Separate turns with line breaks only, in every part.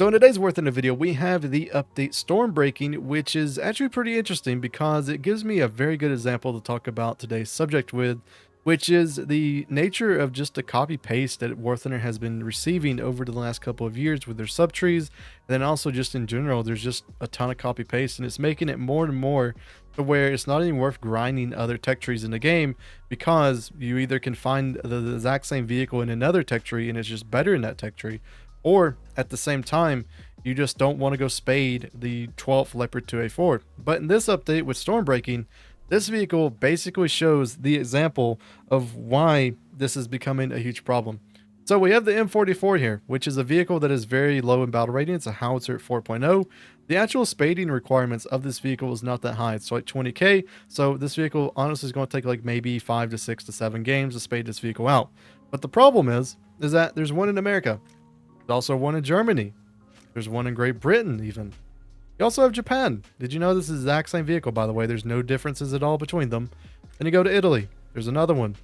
So in today's Worth in the video, we have the update Stormbreaking, which is actually pretty interesting because it gives me a very good example to talk about today's subject with, which is the nature of just the copy paste that Warthunder has been receiving over the last couple of years with their subtrees. And then also just in general, there's just a ton of copy paste, and it's making it more and more to where it's not even worth grinding other tech trees in the game, because you either can find the exact same vehicle in another tech tree and it's just better in that tech tree, or at the same time, you just don't want to go spade the 12th Leopard 2A4. But in this update with Stormbreaking, this vehicle basically shows the example of why this is becoming a huge problem. So we have the M44 here, which is a vehicle that is very low in battle rating. It's a howitzer at 4.0. The actual spading requirements of this vehicle is not that high. It's like 20k. So this vehicle honestly is going to take like maybe 5 to 6 to 7 games to spade this vehicle out. But the problem is that there's one in America. There's also one in Germany. There's one in Great Britain even. You also have Japan. Did you know this is the exact same vehicle, by the way? There's no differences at all between them. Then you go to Italy. There's another one.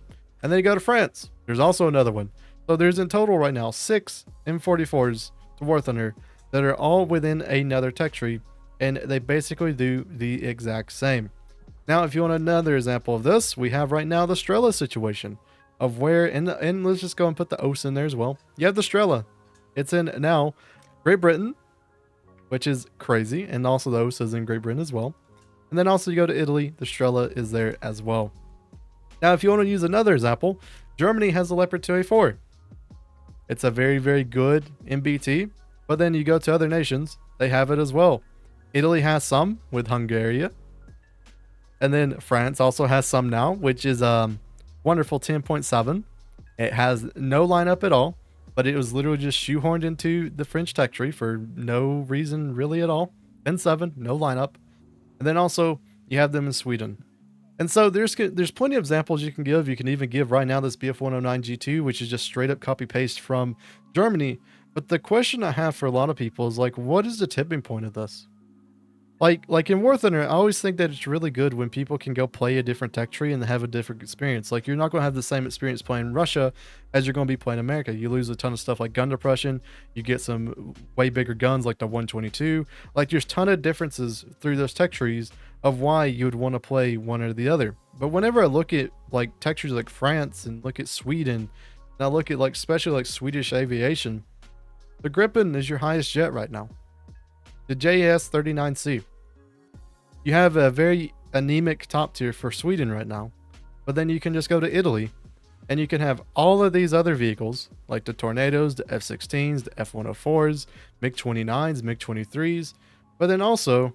And then you go to France. There's also another one. So there's in total right now 6 M44s to Warthunder that are all within another tech tree, and they basically do the exact same. Now, if you want another example of this, we have right now the Strela situation of where, and let's just go and put the OS in there as well. You have the Strela. It's in now Great Britain, which is crazy, and also the OS is in Great Britain as well. And then also you go to Italy, the Strela is there as well. Now, if you want to use another example, Germany has the Leopard 2A4. It's a very, very good MBT, but then you go to other nations, they have it as well. Italy has some with Hungary, and then France also has some now, which is wonderful 10.7. It has no lineup at all, but it was literally just shoehorned into the French tech tree for no reason really at all. 10.7, no lineup. And then also you have them in Sweden. And so there's plenty of examples you can give. You can even give right now this BF109G2, which is just straight up copy paste from Germany. But the question I have for a lot of people is like, what is the tipping point of this? Like in Warthunder, I always think that it's really good when people can go play a different tech tree and have a different experience. Like, you're not going to have the same experience playing Russia as you're going to be playing America. You lose a ton of stuff like gun depression. You get some way bigger guns like the 122. Like, there's a ton of differences through those tech trees of why you would want to play one or the other. But whenever I look at like tech trees like France and look at Sweden, and I look at like especially like Swedish aviation, the Gripen is your highest jet right now. The JS39C. You have a very anemic top tier for Sweden right now, but then you can just go to Italy and you can have all of these other vehicles like the Tornadoes, the F-16s, the F-104s, MiG-29s, MiG-23s, but then also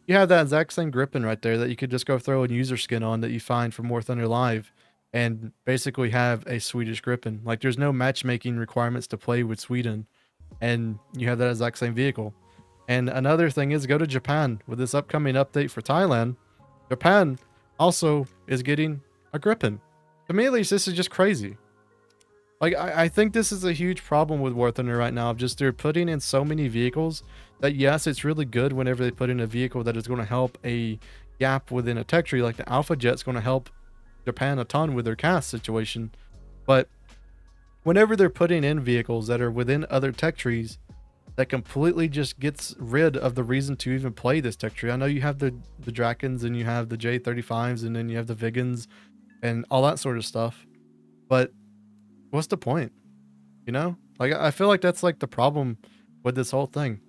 you have that exact same Gripen right there that you could just go throw a user skin on that you find from Warthunder Live and basically have a Swedish Gripen. Like, there's no matchmaking requirements to play with Sweden, and you have that exact same vehicle. And another thing is, go to Japan with this upcoming update for Thailand. Japan also is getting a Gripen. To me, at least, this is just crazy. Like, I think this is a huge problem with Warthunder right now. Of just they're putting in so many vehicles that, yes, it's really good whenever they put in a vehicle that is going to help a gap within a tech tree. Like the Alpha Jet's going to help Japan a ton with their cast situation. But whenever they're putting in vehicles that are within other tech trees, that completely just gets rid of the reason to even play this tech tree. I know you have the Drakens and you have the J35s and then you have the Vigans and all that sort of stuff. But what's the point? You know? Like, I feel like that's like the problem with this whole thing.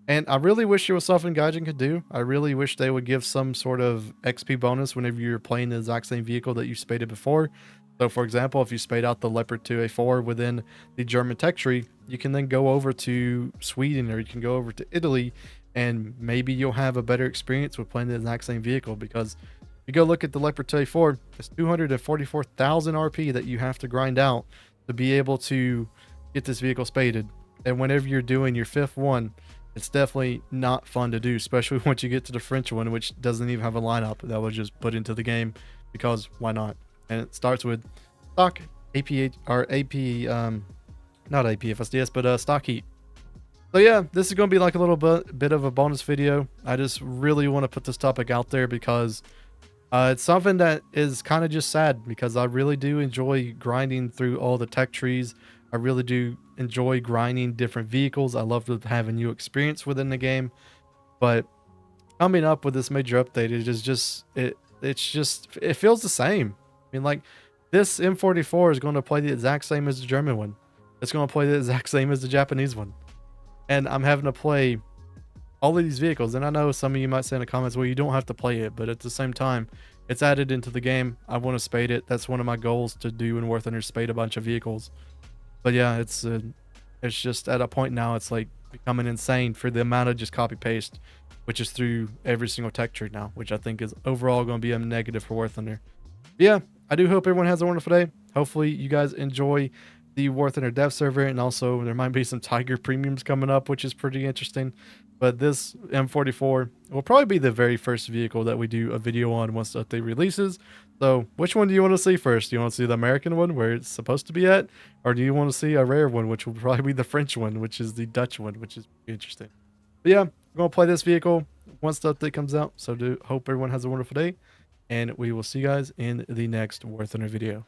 And I really wish there was something Gaijin could do. I really wish they would give some sort of XP bonus whenever you're playing the exact same vehicle that you spaded before. So, for example, if you spade out the Leopard 2A4 within the German tech tree, you can then go over to Sweden or you can go over to Italy, and maybe you'll have a better experience with playing the exact same vehicle. Because if you go look at the Leopard 2A4, it's 244,000 RP that you have to grind out to be able to get this vehicle spaded. And whenever you're doing your 5th one, it's definitely not fun to do, especially once you get to the French one, which doesn't even have a lineup that was just put into the game because why not? And it starts with stock APH or AP, not APFSDS, but stock heat. So yeah, this is going to be like a little bit of a bonus video. I just really want to put this topic out there because it's something that is kind of just sad, because I really do enjoy grinding through all the tech trees. I really do enjoy grinding different vehicles. I love to have a new experience within the game. But coming up with this major update, it feels the same. I mean, like, this M44 is going to play the exact same as the German one. It's going to play the exact same as the Japanese one. And I'm having to play all of these vehicles. And I know some of you might say in the comments, well, you don't have to play it, but at the same time, it's added into the game. I want to spade it. That's one of my goals to do in Warthunder, spade a bunch of vehicles. But yeah, it's just at a point now, it's like becoming insane for the amount of just copy paste, which is through every single tech tree now, which I think is overall going to be a negative for Warthunder. Yeah, I do hope everyone has a wonderful day. Hopefully you guys enjoy the Warthunder dev server, and also there might be some Tiger premiums coming up, which is pretty interesting. But this M44 will probably be the very first vehicle that we do a video on once the update releases. So which one do you want to see first? Do you want to see the American one where it's supposed to be at? Or do you want to see a rare one, which will probably be the French one, which is the Dutch one, which is interesting. But yeah, I'm going to play this vehicle once the update comes out. So hope everyone has a wonderful day. And we will see you guys in the next Warthunder video.